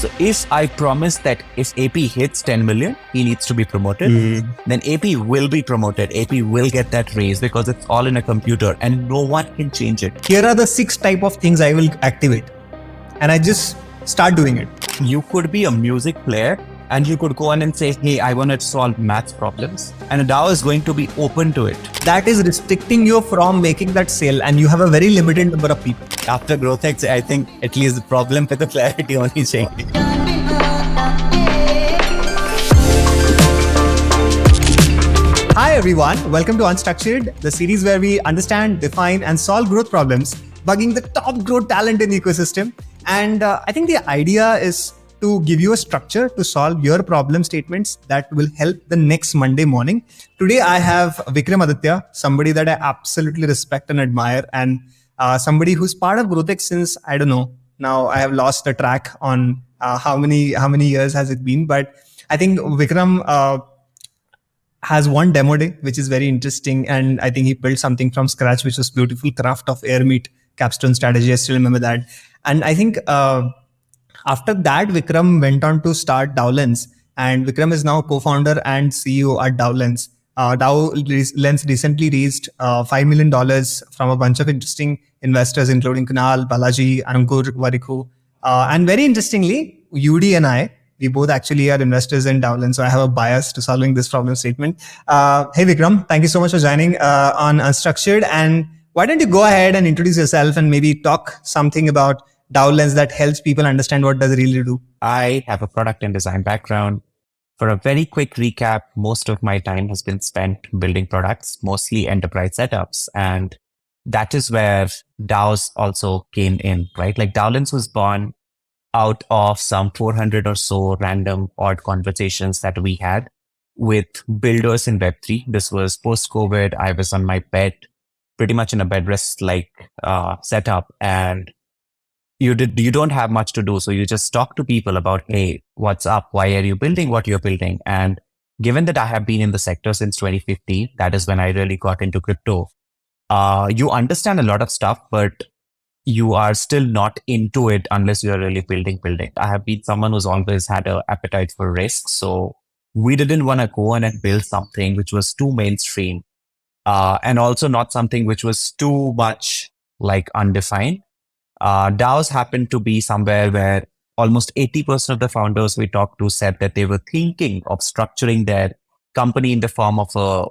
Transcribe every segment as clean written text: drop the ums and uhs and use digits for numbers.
So if I promise that if AP hits 10 million, he needs to be promoted, then AP will be promoted. AP will get that raise because it's all in a computer and no one can change it. Here are the 6 type of things I will activate. And I just start doing it. You could be a music player and you could go on and say, hey, I want to solve maths problems. And a DAO is going to be open to it. That is restricting you from making that sale, and you have a very limited number of people. After GrowthX, I think at least the problem with the clarity only changed. Hi everyone, welcome to Unstructured, the series where we understand, define and solve growth problems, bugging the top growth talent in the ecosystem. And I think the idea is to give you a structure to solve your problem statements that will help the next Monday morning. Today I have Vikram Aditya, somebody that I absolutely respect and admire, and somebody who's part of GrowthX since, I don't know, now I have lost the track on how many years has it been, but I think Vikram has one demo day, which is very interesting. And I think he built something from scratch, which was beautiful craft of air meat capstone strategy. I still remember that. And I think after that, Vikram went on to start DAOLens, and Vikram is now co-founder and CEO at DAOLens. DAOLens recently raised $5 million from a bunch of interesting investors, including Kunal, Balaji, Ankur, Variku. And very interestingly, Yudi and we both actually are investors in DAOLens, so I have a bias to solving this problem statement. Hey Vikram, thank you so much for joining on Unstructured. And why don't you go ahead and introduce yourself and maybe talk something about DAOLens that helps people understand what does it really do? I have a product and design background. For a very quick recap, most of my time has been spent building products, mostly enterprise setups. And that is where DAOs also came in, right? Like DAOLens was born out of some 400 or so random odd conversations that we had with builders in Web3. This was post-COVID. I was on my bed, pretty much in a bed rest like setup, and you don't have much to do. So you just talk to people about, hey, what's up? Why are you building what you're building? And given that I have been in the sector since 2015, that is when I really got into crypto. You understand a lot of stuff, but you are still not into it unless you're really building. I have been someone who's always had an appetite for risk. So we didn't want to go on and build something which was too mainstream, and also not something which was too much like undefined. DAOs happened to be somewhere where almost 80% of the founders we talked to said that they were thinking of structuring their company in the form of a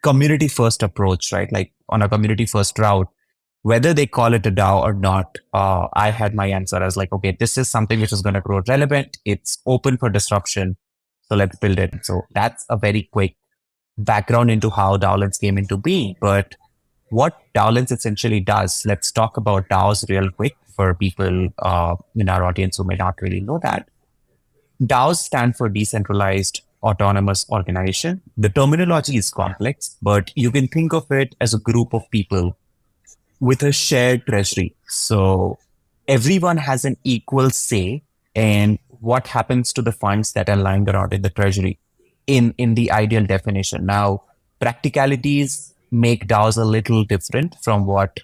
community first approach, right? Like on a community first route. Whether they call it a DAO or not, I had my answer as like, okay, this is something which is going to grow relevant. It's open for disruption. So let's build it. So that's a very quick background into how DAOLens came into being. But what DAOLens essentially does, let's talk about DAOs real quick for people in our audience who may not really know that. DAOs stand for Decentralized Autonomous Organization. The terminology is complex, but you can think of it as a group of people with a shared treasury. So everyone has an equal say in what happens to the funds that are lying around in the treasury in the ideal definition. Now, practicalities make DAOs a little different from what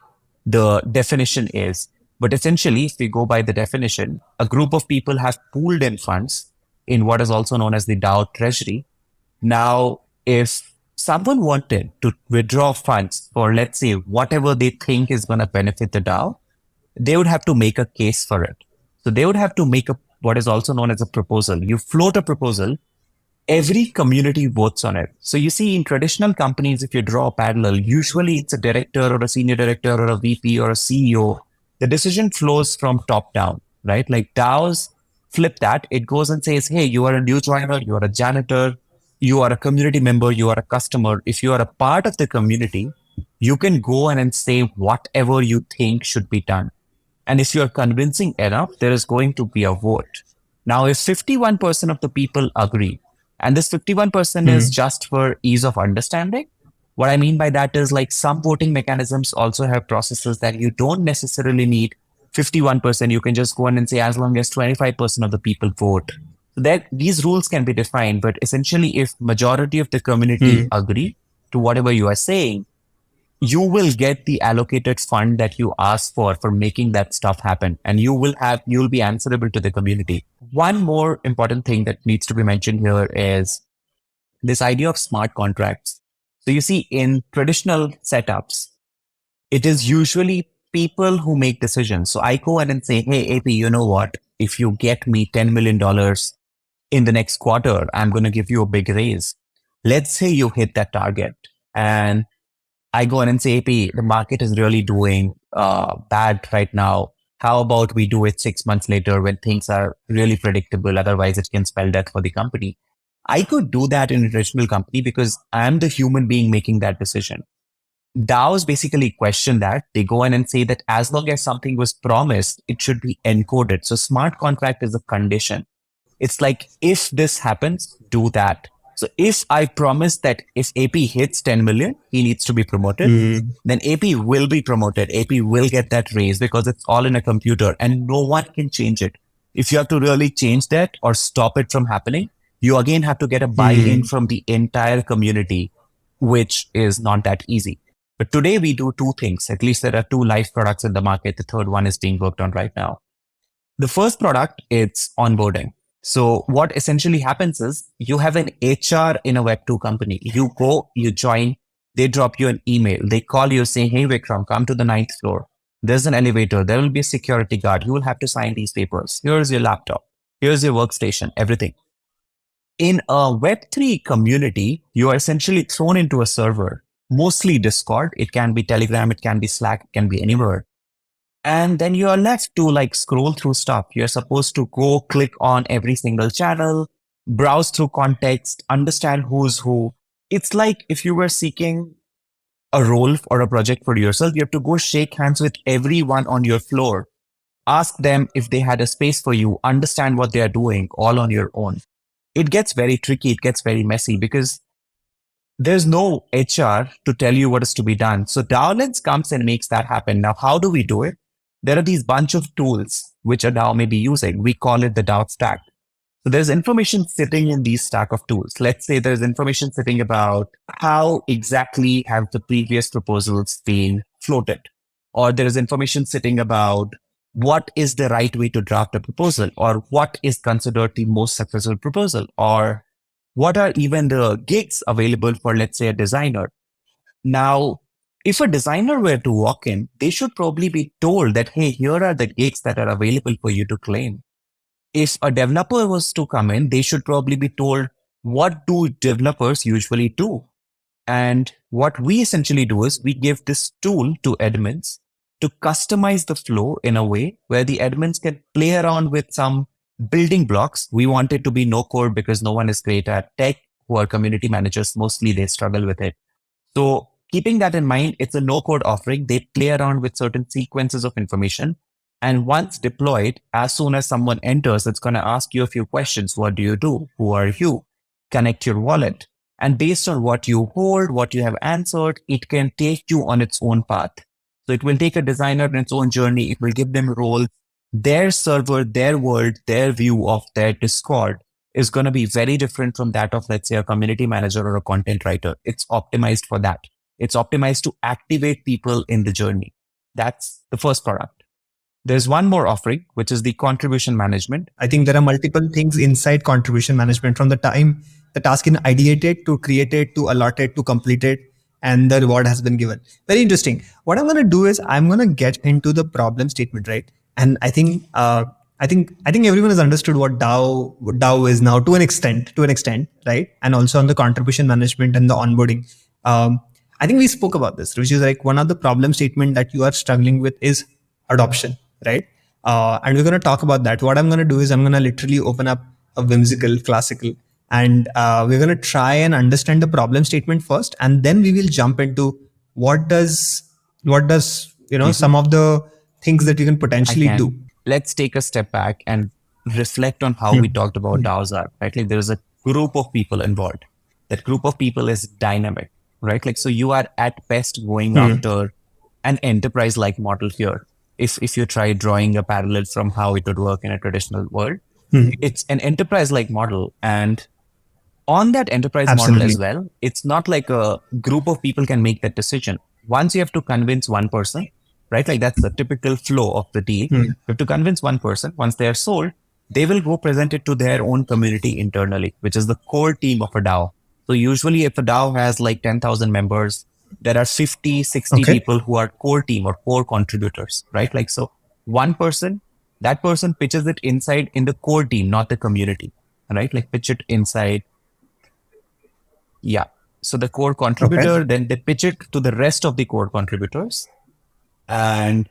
the definition is. But essentially, if we go by the definition, a group of people have pooled in funds in what is also known as the DAO treasury. Now, if someone wanted to withdraw funds for, let's say, whatever they think is going to benefit the DAO, they would have to make a case for it. So they would have to make what is also known as a proposal. You float a proposal, every community votes on it. So you see in traditional companies, if you draw a parallel, usually it's a director or a senior director or a VP or a CEO. The decision flows from top down, right? Like DAOs flip that. It goes and says, hey, you are a new joiner, you are a janitor, you are a community member, you are a customer. If you are a part of the community, you can go and say whatever you think should be done. And if you're convincing enough, there is going to be a vote. Now, if 51% of the people agree, and this 51% is just for ease of understanding, what I mean by that is like some voting mechanisms also have processes that you don't necessarily need 51%. You can just go in and say as long as 25% of the people vote. That these rules can be defined, but essentially if majority of the community agree to whatever you are saying, you will get the allocated fund that you ask for making that stuff happen. And you'll be answerable to the community. One more important thing that needs to be mentioned here is this idea of smart contracts. So you see, in traditional setups, it is usually people who make decisions. So I go in and say, hey, AP, you know what? If you get me $10 million in the next quarter, I'm going to give you a big raise. Let's say you hit that target, and I go in and say, AP, the market is really doing bad right now. How about we do it 6 months later when things are really predictable? Otherwise, it can spell death for the company. I could do that in a traditional company because I'm the human being making that decision. DAOs basically question that. They go in and say that as long as something was promised, it should be encoded. So smart contract is a condition. It's like, if this happens, do that. So if I promise that if AP hits 10 million, he needs to be promoted, then AP will be promoted. AP will get that raise because it's all in a computer and no one can change it. If you have to really change that or stop it from happening, you again have to get a buy-in from the entire community, which is not that easy. But today we do two things. At least there are two live products in the market. The third one is being worked on right now. The first product, it's onboarding. So what essentially happens is you have an HR in a Web2 company. You go, you join, they drop you an email. They call you saying, hey, Vikram, come to the 9th floor. There's an elevator. There will be a security guard. You will have to sign these papers. Here's your laptop. Here's your workstation, everything. In a Web3 community, you are essentially thrown into a server, mostly Discord. It can be Telegram, it can be Slack, it can be anywhere. And then you are left to like scroll through stuff. You're supposed to go click on every single channel, browse through context, understand who's who. It's like if you were seeking a role or a project for yourself, you have to go shake hands with everyone on your floor, ask them if they had a space for you, understand what they are doing all on your own. It gets very tricky. It gets very messy because there's no HR to tell you what is to be done. So DAOLens comes and makes that happen. Now, how do we do it? There are these bunch of tools which a DAO may be using. We call it the DAO stack. So there's information sitting in these stack of tools. Let's say there's information sitting about how exactly have the previous proposals been floated, or there is information sitting about what is the right way to draft a proposal, or what is considered the most successful proposal, or what are even the gigs available for, let's say, a designer. Now, if a designer were to walk in, they should probably be told that, hey, here are the gigs that are available for you to claim. If a developer was to come in, they should probably be told, what do developers usually do? And what we essentially do is we give this tool to admins to customize the flow in a way where the admins can play around with some building blocks. We want it to be no code because no one is great at tech, who are community managers. Mostly they struggle with it. So keeping that in mind, it's a no code offering. They play around with certain sequences of information. And once deployed, as soon as someone enters, it's going to ask you a few questions. What do you do? Who are you? Connect your wallet. And based on what you hold, what you have answered, it can take you on its own path. So it will take a designer on its own journey. It will give them roles. Their server, their world, their view of their Discord is going to be very different from that of, let's say, a community manager or a content writer. It's optimized for that. It's optimized to activate people in the journey. That's the first product. There's one more offering, which is the contribution management. I think there are multiple things inside contribution management, from the time the task is ideated to created to allotted to completed, and the reward has been given. Very interesting. What I'm going to do is I'm going to get into the problem statement, right? And I think everyone has understood what DAO is now to an extent, right? And also on the contribution management and the onboarding. I think we spoke about this, which is like one of the problem statement that you are struggling with is adoption, right? And we're going to talk about that. What I'm going to do is I'm going to literally open up a whimsical classical, and we're going to try and understand the problem statement first, and then we will jump into what does some of the things that you can potentially do. Let's take a step back and reflect on how we talked about DAOs are, right? Like there's a group of people involved. That group of people is dynamic, right? Like, so you are at best going after an enterprise-like model here. If you try drawing a parallel from how it would work in a traditional world, it's an enterprise-like model. And on that enterprise model as well, it's not like a group of people can make that decision. once you have to convince one person, right? Like that's the typical flow of the deal. You have to convince one person. Once they are sold, they will go present it to their own community internally, which is the core team of a DAO. So usually if a DAO has like 10,000 members, there are 50, 60 Okay. people who are core team or core contributors, right? Like, so one person, that person pitches it inside in the core team, not the community, right? Like pitch it inside. Yeah. So the core Okay. contributor, then they pitch it to the rest of the core contributors. And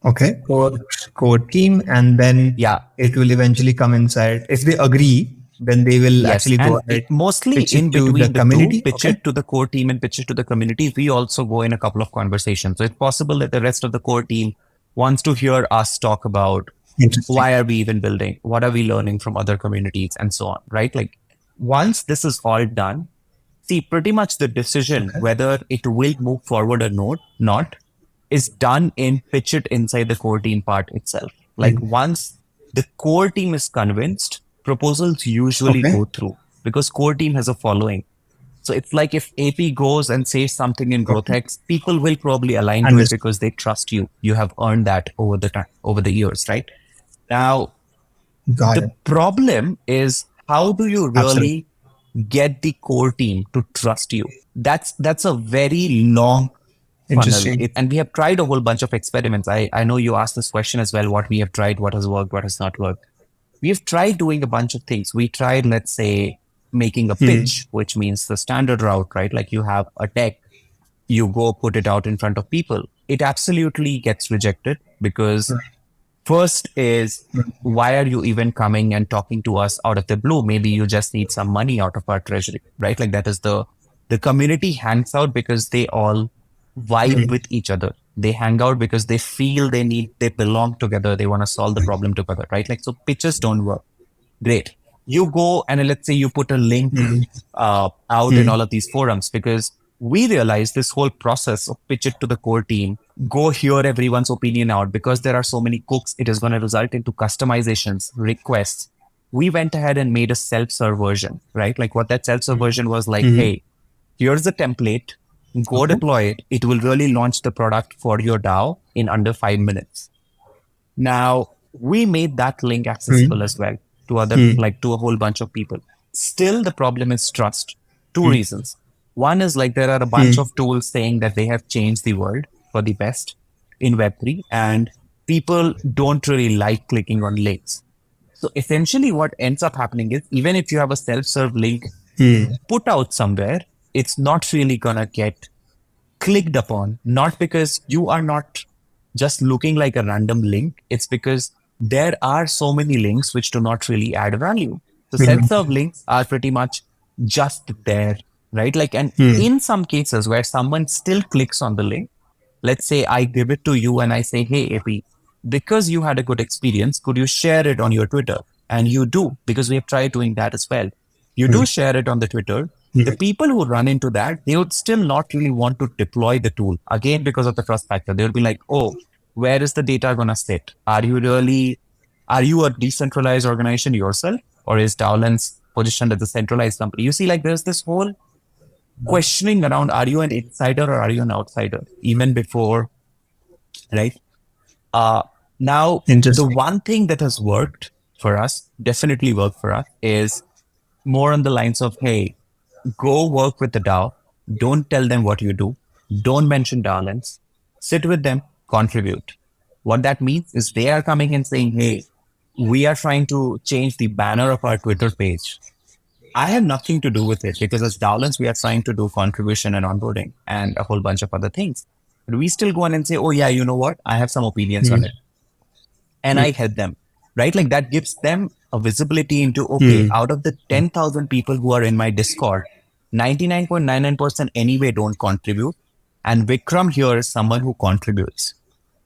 Okay. Core team, and then yeah, it will eventually come inside. If they agree, then they will yes. actually go And ahead, mostly pitch it in to the between the two, community. pitch Okay. it to the core team and pitch it to the community, we also go in a couple of conversations. So it's possible that the rest of the core team wants to hear us talk about Interesting. why are we even building? What are we learning from other communities and so on, right? Like once this is all done, see, pretty much the decision Okay. whether it will move forward or not is done in pitch it inside the core team part itself. Like once the core team is convinced, proposals usually Okay. go through because core team has a following. So it's like if AP goes and says something in Okay. GrowthX, people will probably align to it Understood. because they trust you. You have earned that over the time, over the years, right? Now, Got the it. problem is how do you Absolutely. really get the core team to trust you? That's a very long funnel. Interesting. And we have tried a whole bunch of experiments. I know you asked this question as well, what we have tried, what has worked, what has not worked. We have tried doing a bunch of things. We tried, let's say, making a pitch, which means the standard route, right? Like you have a deck, you go put it out in front of people. It absolutely gets rejected because first is, why are you even coming and talking to us out of the blue? Maybe you just need some money out of our treasury, right? Like that is the community hangs out because they all vibe with each other. They hang out because they feel they belong together. They want to solve the problem together, right? Like, so pitches don't work. Great. You go and let's say you put a link out in all of these forums because we realize this whole process of pitch it to the core team, go hear everyone's opinion out because there are so many cooks, it is going to result into customizations, requests. We went ahead and made a self-serve version, right? Like what that self-serve version was like, hey, here's the template, go Okay. deploy it. It will really launch the product for your DAO in under 5 minutes. Now, we made that link accessible as well to other, like to a whole bunch of people. Still, the problem is trust. Two reasons. One is like there are a bunch of tools saying that they have changed the world for the best in Web3, and people don't really like clicking on links. So essentially, what ends up happening is even if you have a self-serve link put out somewhere, it's not really gonna get clicked upon, not because you are not just looking like a random link. It's because there are so many links which do not really add value. So self-serve links are pretty much just there, right? Like, and in some cases where someone still clicks on the link, let's say I give it to you and I say, hey, AP, because you had a good experience, could you share it on your Twitter? And you do, because we have tried doing that as well. You do share it on the Twitter. The people who run into that, they would still not really want to deploy the tool again because of the trust factor. They would be like, oh, where is the data going to sit? Are you a decentralized organization yourself? Or is DAOLens positioned as a centralized company? You see, like there's this whole questioning around, are you an insider or are you an outsider? Even before, right? Now, the Interesting. one thing that has worked for us, definitely worked for us, is more on the lines of, hey, go work with the DAO. Don't tell them what you do. Don't mention DAOlens. Sit with them, contribute. What that means is they are coming and saying, hey, we are trying to change the banner of our Twitter page. I have nothing to do with it because as DAOlens, we are trying to do contribution and onboarding and a whole bunch of other things. But we still go on and say, oh yeah, you know what? I have some opinions on it. And I help them, right? Like that gives them a visibility into, okay, out of the 10,000 people who are in my Discord, 99.99% anyway don't contribute. And Vikram here is someone who contributes,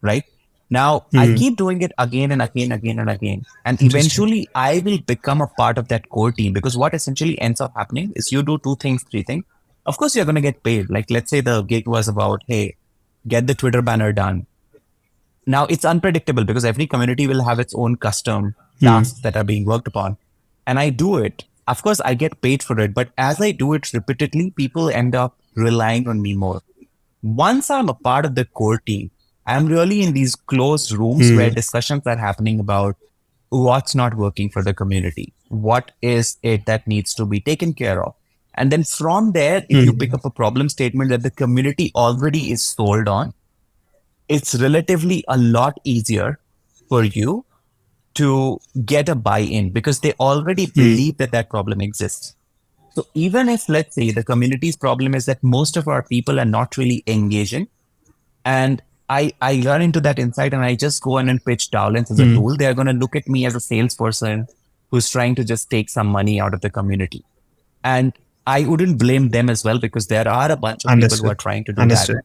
right? Now, I keep doing it again and again, again and again. And Interesting. eventually I will become a part of that core team because what essentially ends up happening is you do two things, three things. Of course, you're going to get paid. Like, let's say the gig was about, hey, get the Twitter banner done. Now it's unpredictable because every community will have its own custom tasks that are being worked upon. And I do it. Of course, I get paid for it. But as I do it repeatedly, people end up relying on me more. Once I'm a part of the core team, I'm really in these closed rooms where discussions are happening about what's not working for the community. What is it that needs to be taken care of? And then from there, if you pick up a problem statement that the community already is sold on, it's relatively a lot easier for you to get a buy-in because they already believe that that problem exists. So even if, let's say, the community's problem is that most of our people are not really engaging, and I run into that insight and I just go in and pitch DAOLens as a tool, they're going to look at me as a salesperson who's trying to just take some money out of the community. And I wouldn't blame them as well because there are a bunch of people who are trying to do that.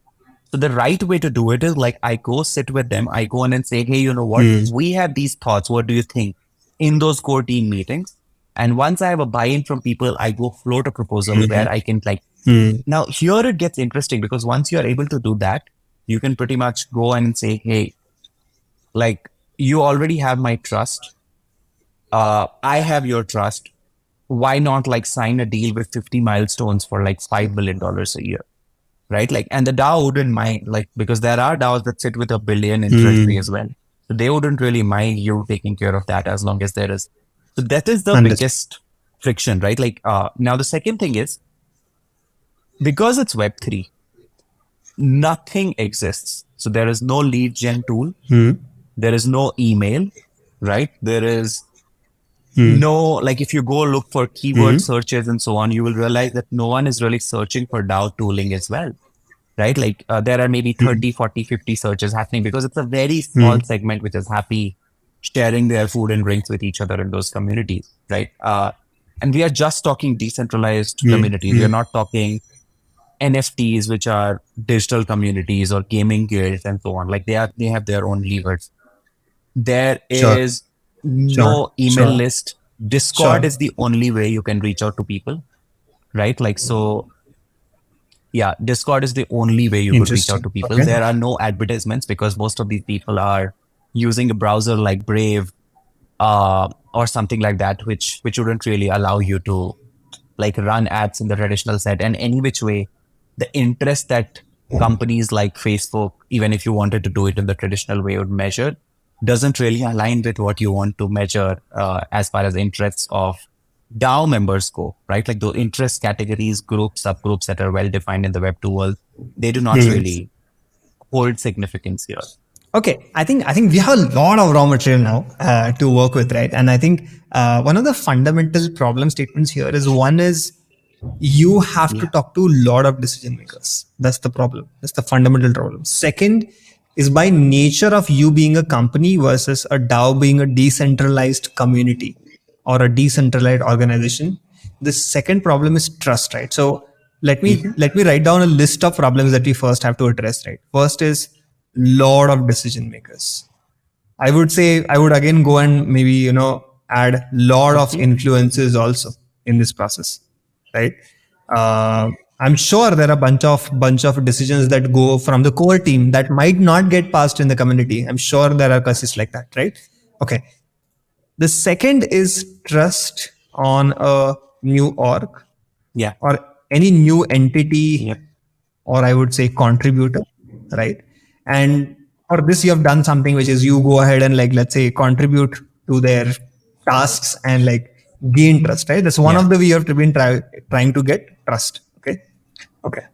So the right way to do it is like I go sit with them. I go in and say, hey, you know what? We have these thoughts. What do you think? In those core team meetings. And once I have a buy-in from people, I go float a proposal where I can like, now here it gets interesting because once you're able to do that, you can pretty much go and say, hey, like you already have my trust. I have your trust. Why not like sign a deal with 50 milestones for like $5 million a year? Right? Like, and the DAO wouldn't mind, like, because there are DAOs that sit with $1 billion in treasury as well. So they wouldn't really mind you taking care of that as long as there is. So that is the biggest friction, right? Like, now the second thing is because it's Web3, nothing exists. So there is no lead gen tool. There is no email, right? There is no, like if you go look for keyword searches and so on, you will realize that no one is really searching for DAO tooling as well, right? Like there are maybe 30, 40, 50 searches happening because it's a very small segment which is happy sharing their food and drinks with each other in those communities, right? And we are just talking decentralized communities. We are not talking NFTs, which are digital communities or gaming guilds and so on. Like they have their own levers. There is no email list. Discord is the only way you can reach out to people, right? Like, so yeah, Discord is the only way you could reach out to people. There are no advertisements because most of these people are using a browser like Brave or something like that, which wouldn't really allow you to like run ads in the traditional set. And any which way, the interest that companies like Facebook, even if you wanted to do it in the traditional way, would measure, doesn't really align with what you want to measure as far as interests of DAO members go, right? Like the interest categories, groups, subgroups that are well defined in the Web2 world, they do not really hold significance here. Okay, I think we have a lot of raw material now to work with, right? And I think one of the fundamental problem statements here is one is you have to talk to a lot of decision makers. That's the problem. That's the fundamental problem. Second is by nature of you being a company versus a DAO being a decentralized community or a decentralized organization. The second problem is trust, right? So let me write down a list of problems that we first have to address, right? First is lot of decision makers. I would say I would again go and maybe add lot of influences also in this process, right? I'm sure there are bunch of decisions that go from the core team that might not get passed in the community. I'm sure there are cases like that, right? Okay. The second is trust on a new org, or any new entity, or I would say contributor, right? And for this, you have done something which is you go ahead and like, let's say, contribute to their tasks and like gain trust, right? That's one of the way you have to be trying to get trust. Okay.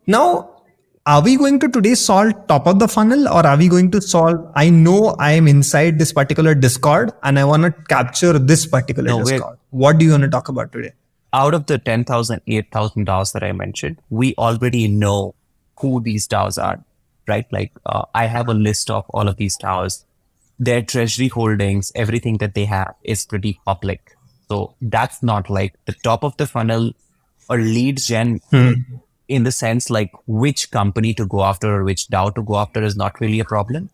Now, are we going to today solve top of the funnel, or are we going to solve, I know I am inside this particular Discord and I want to capture this particular Discord. What do you want to talk about today? Out of the 10,000, 8,000 DAOs that I mentioned, we already know who these DAOs are, right? Like I have a list of all of these DAOs. Their treasury holdings, everything that they have is pretty public. So that's not like the top of the funnel or lead gen in the sense like which company to go after or which DAO to go after is not really a problem.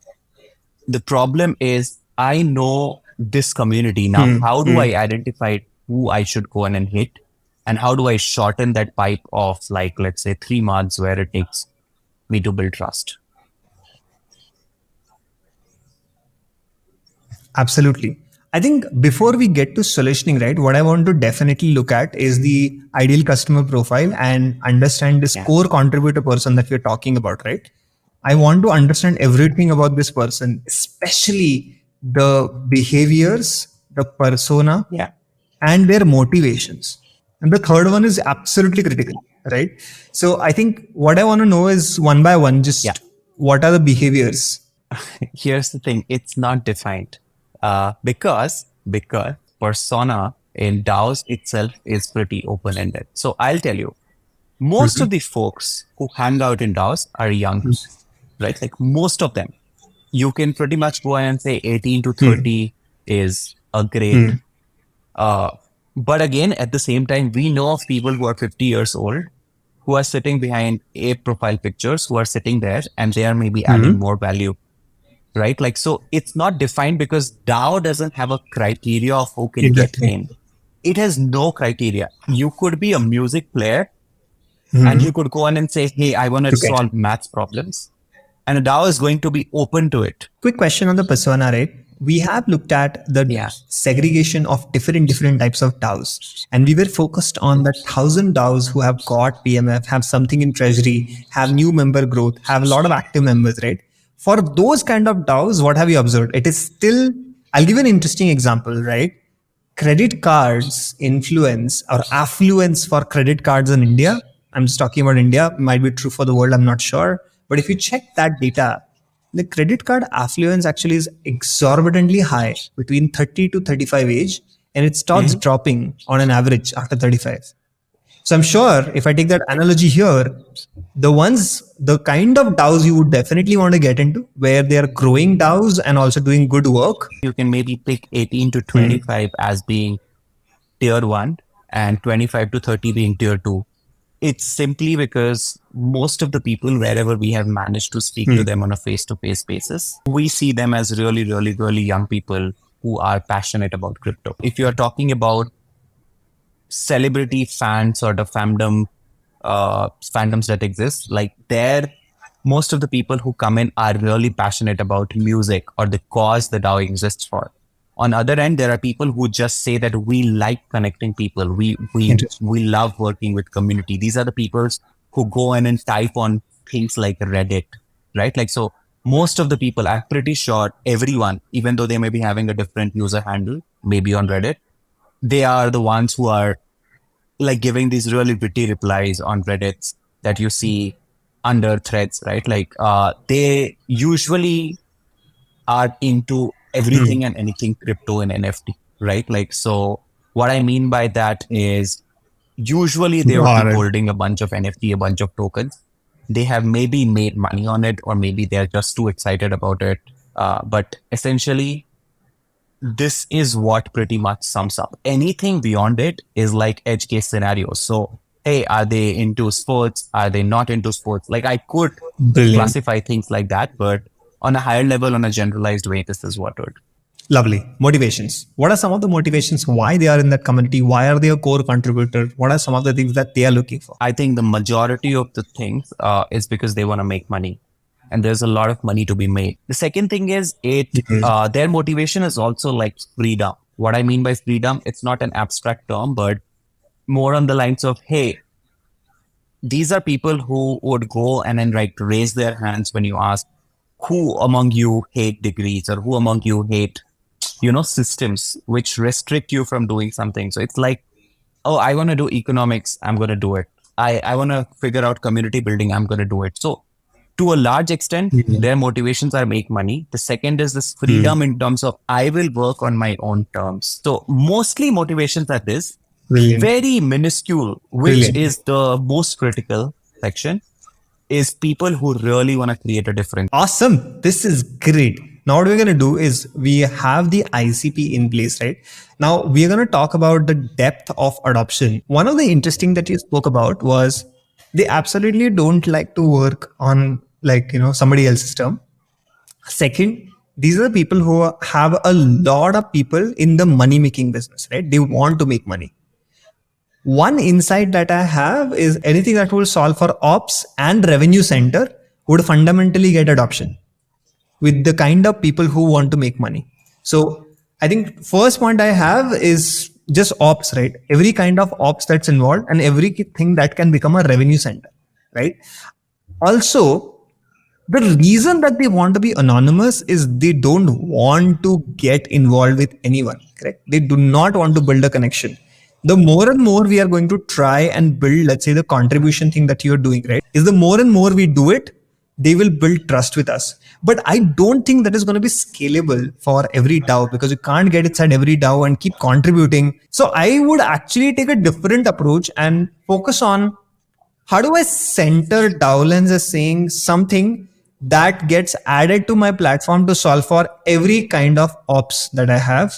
The problem is I know this community now. How do I identify who I should go in and hit? And how do I shorten that pipe of like, let's say 3 months where it takes me to build trust? Absolutely. I think before we get to solutioning, right, what I want to definitely look at is the ideal customer profile and understand this core contributor person that we're talking about, right? I want to understand everything about this person, especially the behaviors, the persona, and their motivations. And the third one is absolutely critical, right? So I think what I want to know is one by one, just what are the behaviors? Here's the thing, it's not defined because persona in DAOs itself is pretty open-ended. So I'll tell you, most of the folks who hang out in DAOs are young, right? Like most of them. You can pretty much go and say 18 to 30 is a great. But again, at the same time, we know of people who are 50 years old who are sitting behind a profile pictures, who are sitting there and they are maybe adding more value, right? Like, so it's not defined because DAO doesn't have a criteria of who can get in. It has no criteria. You could be a music player and you could go on and say, hey, I want to solve maths problems. And a DAO is going to be open to it. Quick question on the persona, right? We have looked at the segregation of different types of DAOs. And we were focused on the 1,000 DAOs who have got PMF, have something in treasury, have new member growth, have a lot of active members, right? For those kind of DAOs, what have you observed? It is still, I'll give an interesting example, right? Credit cards influence or affluence for credit cards in India. I'm just talking about India, might be true for the world, I'm not sure. But if you check that data, the credit card affluence actually is exorbitantly high between 30 to 35 age, and it starts dropping on an average after 35. So I'm sure if I take that analogy here, the kind of DAOs you would definitely want to get into, where they are growing DAOs and also doing good work. You can maybe pick 18 to 25 as being tier 1 and 25 to 30 being tier 2. It's simply because most of the people, wherever we have managed to speak to them on a face-to-face basis, we see them as really, really, really young people who are passionate about crypto. If you're talking about celebrity fan sort of fandoms that exist, like most of the people who come in are really passionate about music or the cause the DAO exists for. On the other end, there are people who just say that we like connecting people. We love working with community. These are the people who go in and type on things like Reddit, right? Like, so most of the people, I'm pretty sure everyone, even though they may be having a different user handle, maybe on Reddit, they are the ones who are like giving these really witty replies on Reddits that you see under threads, right? Like, they usually are into everything and anything crypto and NFT, right? Like, so what I mean by that is usually they would be holding a bunch of NFT, a bunch of tokens. They have maybe made money on it, or maybe they're just too excited about it. But essentially, this is what pretty much sums up. Anything beyond it is like edge case scenarios. So, hey, are they into sports? Are they not into sports? Like, I could classify things like that, but on a higher level, on a generalized way, this is what would. Lovely. Motivations. What are some of the motivations? Why they are in that community? Why are they a core contributor? What are some of the things that they are looking for? I think the majority of the things is because they want to make money. And there's a lot of money to be made. The second thing is their motivation is also like freedom. What I mean by freedom, it's not an abstract term, but more on the lines of, hey, these are people who would go and then raise their hands when you ask, who among you hate degrees, or who among you hate, systems which restrict you from doing something. So it's like, oh, I want to do economics, I'm going to do it. I want to figure out community building, I'm going to do it. So to a large extent, their motivations are make money. The second is this freedom in terms of I will work on my own terms. So mostly motivations are this, very minuscule, which is the most critical section, is people who really want to create a difference. Awesome. This is great. Now what we're going to do is we have the ICP in place, right? Now we're going to talk about the depth of adoption. One of the interesting that you spoke about was they absolutely don't like to work on somebody else's term. Second, these are the people who have a lot of people in the money making business, right? They want to make money. One insight that I have is anything that will solve for ops and revenue center would fundamentally get adoption with the kind of people who want to make money. So I think first point I have is just ops, right? Every kind of ops that's involved and everything that can become a revenue center, right? Also, the reason that they want to be anonymous is they don't want to get involved with anyone, correct? They do not want to build a connection. The more and more we are going to try and build, let's say, the contribution thing that you're doing, right? Is the more and more we do it, they will build trust with us. But I don't think that is going to be scalable for every DAO, because you can't get inside every DAO and keep contributing. So I would actually take a different approach and focus on, how do I center DAOLens as saying something that gets added to my platform to solve for every kind of ops that I have.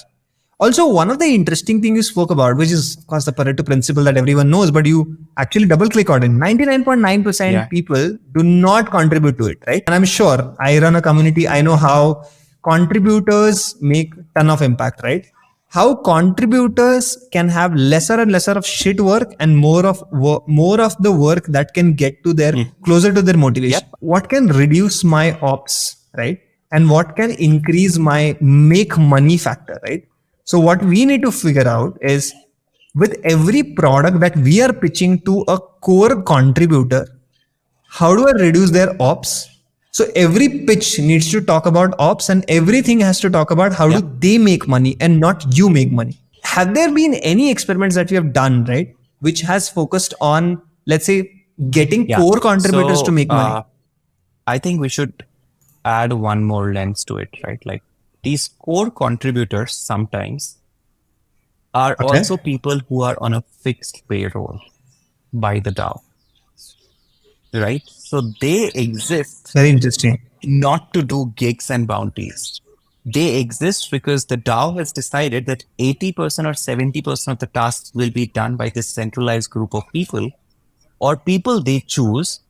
Also, one of the interesting things you spoke about, which is of course the Pareto principle that everyone knows, but you actually double click on it. 99.9% people do not contribute to it, right? And I'm sure I run a community. I know how contributors make ton of impact, right? How contributors can have lesser and lesser of shit work and more of the work that can get to their closer to their motivation. What can reduce my ops, right? And what can increase my make money factor, right? So what we need to figure out is, with every product that we are pitching to a core contributor, how do I reduce their ops? So every pitch needs to talk about ops, and everything has to talk about how do they make money and not you make money. Have there been any experiments that we have done, right, which has focused on, let's say, getting core contributors to make money? I think we should add one more lens to it, right? Like, these core contributors sometimes are also people who are on a fixed payroll by the DAO, right? So they exist. Very interesting. Not to do gigs and bounties. They exist because the DAO has decided that 80% or 70% of the tasks will be done by this centralized group of people, or people they choose.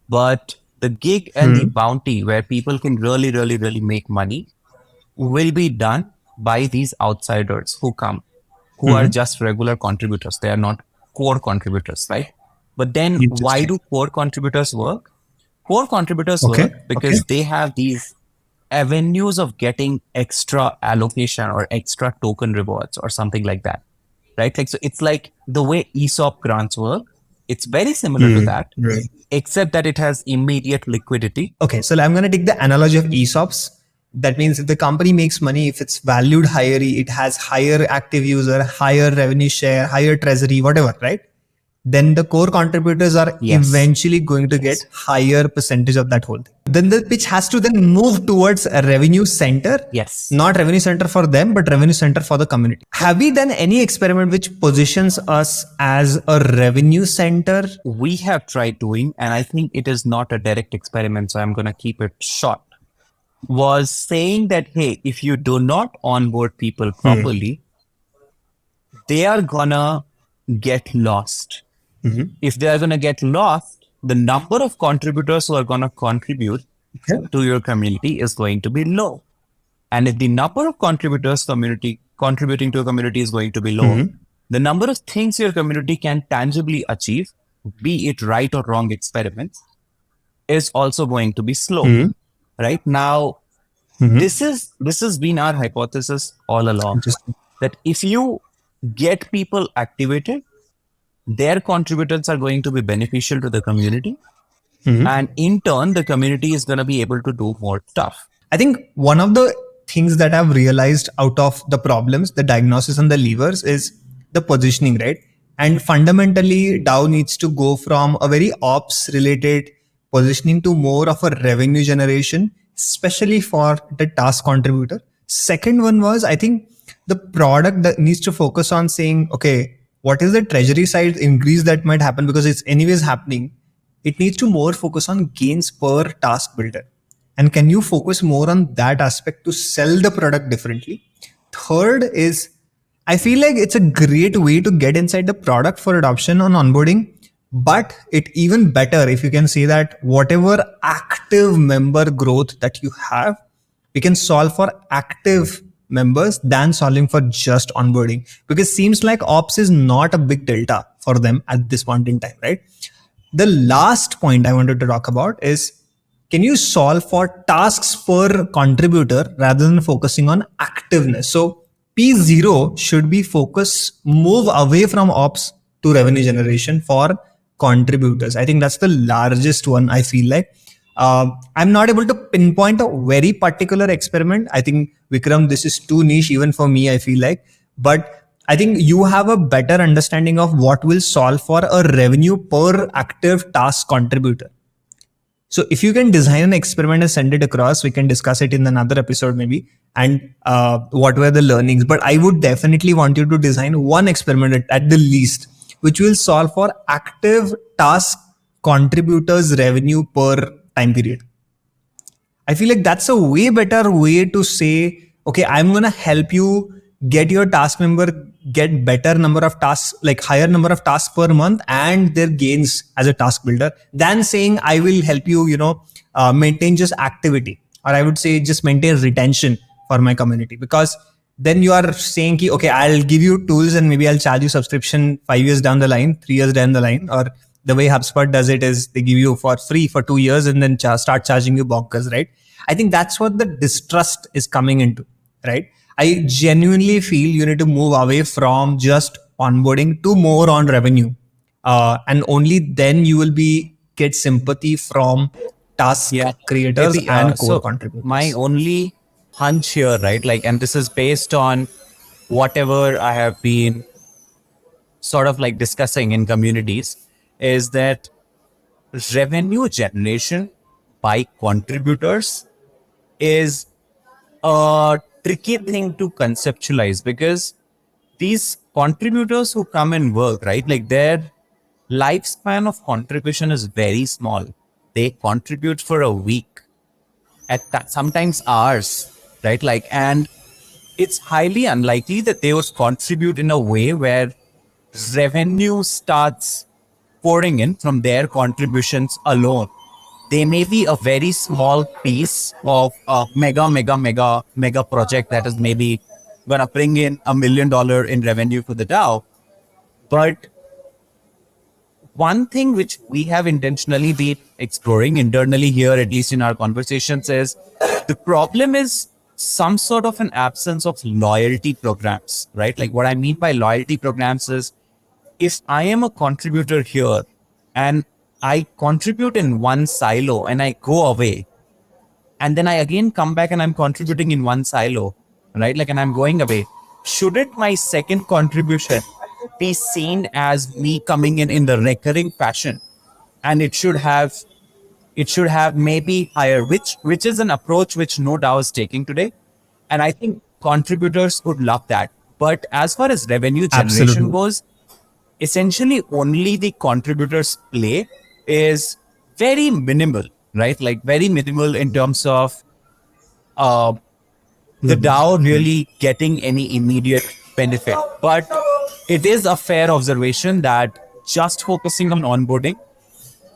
But the gig and the bounty, where people can really, really, really make money, will be done by these outsiders who come, who are just regular contributors. They are not core contributors, right? But then why do core contributors work? Core contributors work because they have these avenues of getting extra allocation or extra token rewards or something like that, right? Like, so it's like the way ESOP grants work. It's very similar to that, except that it has immediate liquidity. Okay, so I'm going to take the analogy of ESOPs. That means if the company makes money, if it's valued higher, it has higher active user, higher revenue share, higher treasury, whatever, right? Then the core contributors are eventually going to get higher percentage of that whole thing. Then the pitch has to then move towards a revenue center. Not revenue center for them, but revenue center for the community. Have we done any experiment which positions us as a revenue center? We have tried doing, and I think it is not a direct experiment, so I'm going to keep it short. Was saying that, hey, if you do not onboard people properly, they are gonna get lost. If they are gonna get lost, the number of contributors who are gonna contribute to your community is going to be low. And if the number of contributors contributing to a community is going to be low, the number of things your community can tangibly achieve, be it right or wrong experiments, is also going to be slow. Right now, this has been our hypothesis all along, that if you get people activated, their contributors are going to be beneficial to the community, and in turn, the community is going to be able to do more stuff. I think one of the things that I've realized out of the problems, the diagnosis and the levers, is the positioning, right? And fundamentally, DAO needs to go from a very ops related positioning to more of a revenue generation, especially for the task contributor. Second one was, I think, the product that needs to focus on saying, okay, what is the treasury side increase that might happen, because it's anyways happening. It needs to more focus on gains per task builder. And can you focus more on that aspect to sell the product differently? Third is, I feel like it's a great way to get inside the product for adoption on onboarding. But it even better if you can say that whatever active member growth that you have, we can solve for active members than solving for just onboarding, because seems like ops is not a big delta for them at this point in time, right? The last point I wanted to talk about is, can you solve for tasks per contributor rather than focusing on activeness? So P0 should be move away from ops to revenue generation for contributors. I think that's the largest one, I feel like. I'm not able to pinpoint a very particular experiment. I think, Vikram, this is too niche even for me, I feel like. But I think you have a better understanding of what will solve for a revenue per active task contributor. So if you can design an experiment and send it across, we can discuss it in another episode maybe, and what were the learnings. But I would definitely want you to design one experiment at the least, which will solve for active task contributors revenue per time period. I feel like that's a way better way to say, okay, I'm going to help you get your task member get better number of tasks, like higher number of tasks per month and their gains as a task builder, than saying I will help you, maintain just activity, or I would say just maintain retention for my community. Because then you are saying, okay, I'll give you tools and maybe I'll charge you subscription 5 years down the line, 3 years down the line, or the way HubSpot does it is they give you for free for 2 years and then start charging you bonkers, right? I think that's what the distrust is coming into, right? I genuinely feel you need to move away from just onboarding to more on revenue. And only then you will get sympathy from task creators and core contributors. My only hunch here, right? Like, and this is based on whatever I have been sort of like discussing in communities, is that revenue generation by contributors is a tricky thing to conceptualize, because these contributors who come and work, right, like their lifespan of contribution is very small. They contribute for a week, at that, sometimes hours, right? Like, and it's highly unlikely that they would contribute in a way where revenue starts pouring in from their contributions alone. They may be a very small piece of a mega project that is maybe gonna bring in $1 million in revenue for the DAO. But one thing which we have intentionally been exploring internally here, at least in our conversations, is the problem is some sort of an absence of loyalty programs, right? Like, what I mean by loyalty programs is, if I am a contributor here and I contribute in one silo and I go away, and then I again come back and I'm contributing in one silo, right? Like, and I'm going away. Shouldn't my second contribution be seen as me coming in the recurring fashion? And it should have maybe higher, which is an approach which no DAO is taking today. And I think contributors would love that. But as far as revenue generation goes, essentially only the contributors play is very minimal, right? Like, very minimal in terms of the DAO really getting any immediate benefit. But it is a fair observation that just focusing on onboarding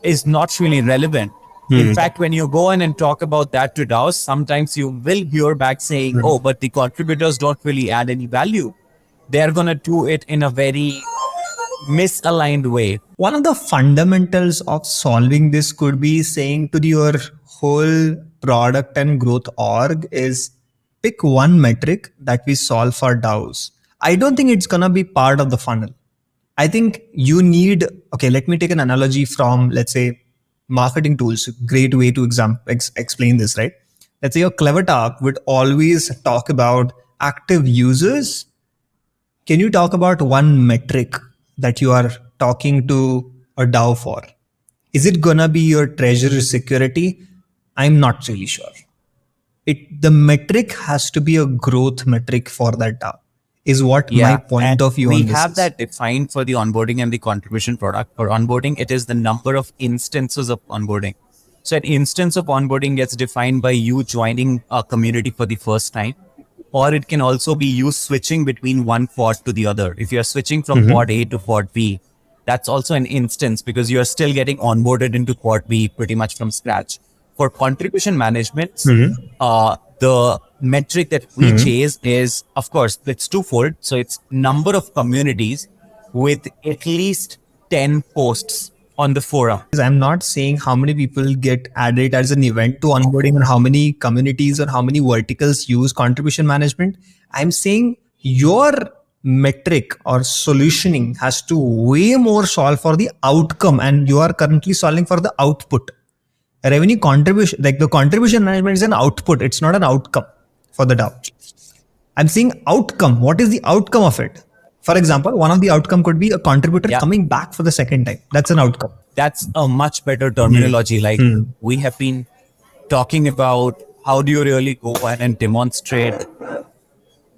is not really relevant. In fact, when you go in and talk about that to DAOs, sometimes you will hear back saying, oh, but the contributors don't really add any value. They're going to do it in a very misaligned way. One of the fundamentals of solving this could be saying to your whole product and growth org is pick one metric that we solve for DAOs. I don't think it's going to be part of the funnel. I think you need, okay, let me take an analogy from, let's say, marketing tools. Great way to explain this, right? Let's say your Clever Talk would always talk about active users. Can you talk about one metric that you are talking to a DAO for? Is it gonna be your treasury security? I'm not really sure. The metric has to be a growth metric for that DAO, is what my point of view on this is. We have that defined for the onboarding and the contribution product. For onboarding, it is the number of instances of onboarding. So an instance of onboarding gets defined by you joining a community for the first time. Or it can also be you switching between one pod to the other. If you're switching from pod A to pod B, that's also an instance, because you're still getting onboarded into pod B pretty much from scratch. For contribution management, the metric that we chase is, of course, it's twofold. So it's number of communities with at least 10 posts on the forum. I'm not saying how many people get added as an event to onboarding or how many communities or how many verticals use contribution management. I'm saying your metric or solutioning has to way more solve for the outcome, and you are currently solving for the output. Revenue contribution, like the contribution management is an output, it's not an outcome for the DAO. I'm saying outcome. What is the outcome of it? For example, one of the outcome could be a contributor coming back for the second time. That's an outcome. That's a much better terminology. Like we have been talking about how do you really go and demonstrate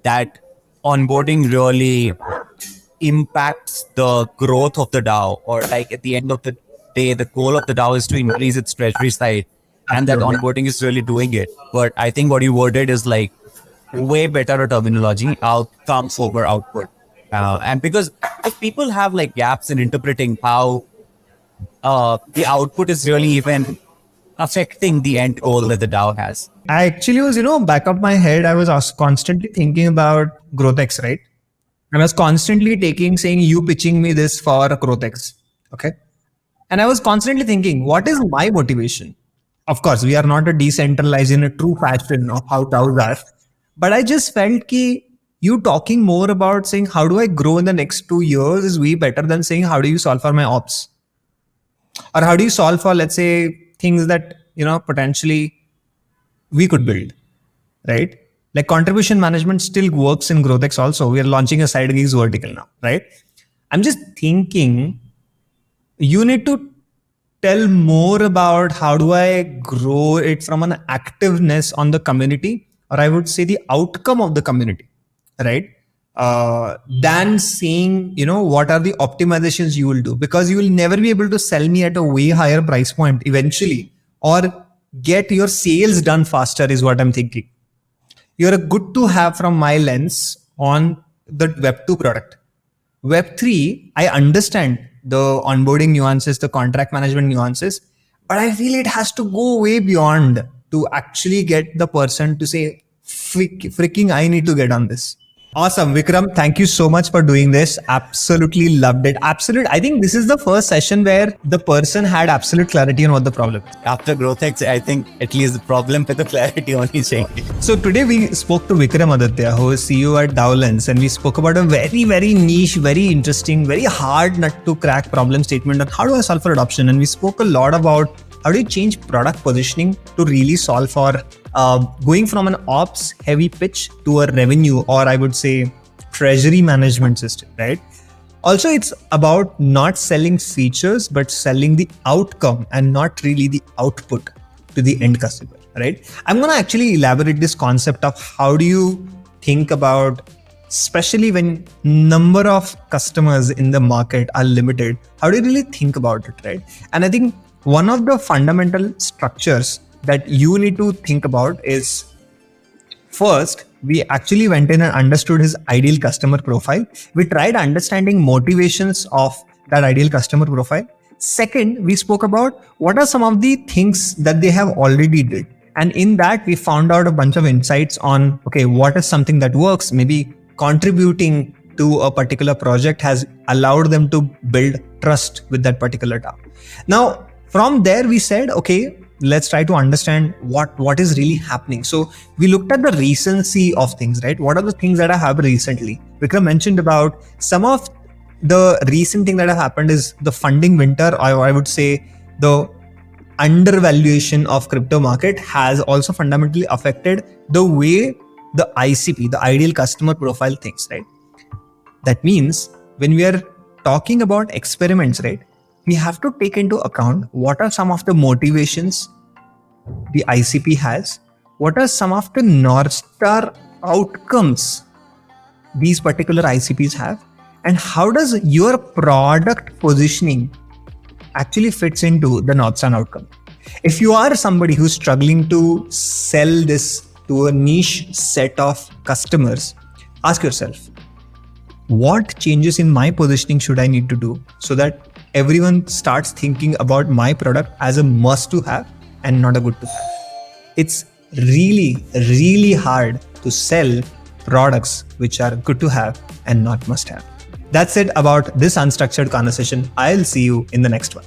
that onboarding really impacts the growth of the DAO, or like at the end of the day, the goal of the DAO is to increase its treasury side, and that onboarding is really doing it. But I think what you worded is like way better terminology, outcomes over output. And because if people have like gaps in interpreting how the output is really even affecting the end goal that the DAO has. I actually was, back of my head, I was constantly thinking about GrowthX, right? I was constantly saying, you pitching me this for GrowthX. Okay. And I was constantly thinking, what is my motivation? Of course, we are not a decentralized in a true fashion of how DAOs are. But I just felt that you talking more about saying, how do I grow in the next 2 years is way better than saying, how do you solve for my ops? Or how do you solve for, let's say, things that, potentially we could build, right? Like contribution management still works in GrowthX also. We are launching a side gigs vertical now, right? I'm just thinking you need to tell more about how do I grow it from an activeness on the community, or I would say the outcome of the community, right? Than saying, what are the optimizations you will do, because you will never be able to sell me at a way higher price point eventually, or get your sales done faster is what I'm thinking. You're a good to have from my lens on the Web 2 product. Web 3, I understand the onboarding nuances, the contract management nuances, but I feel it has to go way beyond to actually get the person to say, freaking, I need to get on this. Awesome. Vikram, thank you so much for doing this. Absolutely loved it. I think this is the first session where the person had absolute clarity on what the problem is. After GrowthX, I think at least the problem with the clarity only changed. So today we spoke to Vikram Aditya, who is CEO at DAOLens, and we spoke about a very, very niche, very interesting, very hard nut to crack problem statement on how do I solve for adoption. And we spoke a lot about how do you change product positioning to really solve for going from an ops heavy pitch to a revenue, or I would say treasury management system, right? Also, it's about not selling features, but selling the outcome and not really the output to the end customer, right? I'm going to actually elaborate this concept of how do you think about, especially when number of customers in the market are limited, how do you really think about it, right? And I think one of the fundamental structures that you need to think about is, first, we actually went in and understood his ideal customer profile. We tried understanding motivations of that ideal customer profile. Second, we spoke about what are some of the things that they have already did. And in that, we found out a bunch of insights on, okay, what is something that works? Maybe contributing to a particular project has allowed them to build trust with that particular DAO. Now, from there, we said, okay, let's try to understand what is really happening. So we looked at the recency of things, right? What are the things that have happened recently? Vikram mentioned about some of the recent thing that have happened is the funding winter, or I would say the undervaluation of crypto market has also fundamentally affected the way the ICP, the ideal customer profile, thinks, right? That means when we are talking about experiments, right, we have to take into account what are some of the motivations the ICP has, what are some of the North Star outcomes these particular ICPs have, and how does your product positioning actually fits into the North Star outcome. If you are somebody who's struggling to sell this to a niche set of customers, ask yourself, what changes in my positioning should I need to do so that everyone starts thinking about my product as a must to have and not a good to have. It's really, really hard to sell products which are good to have and not must have. That's it about this unstructured conversation. I'll see you in the next one.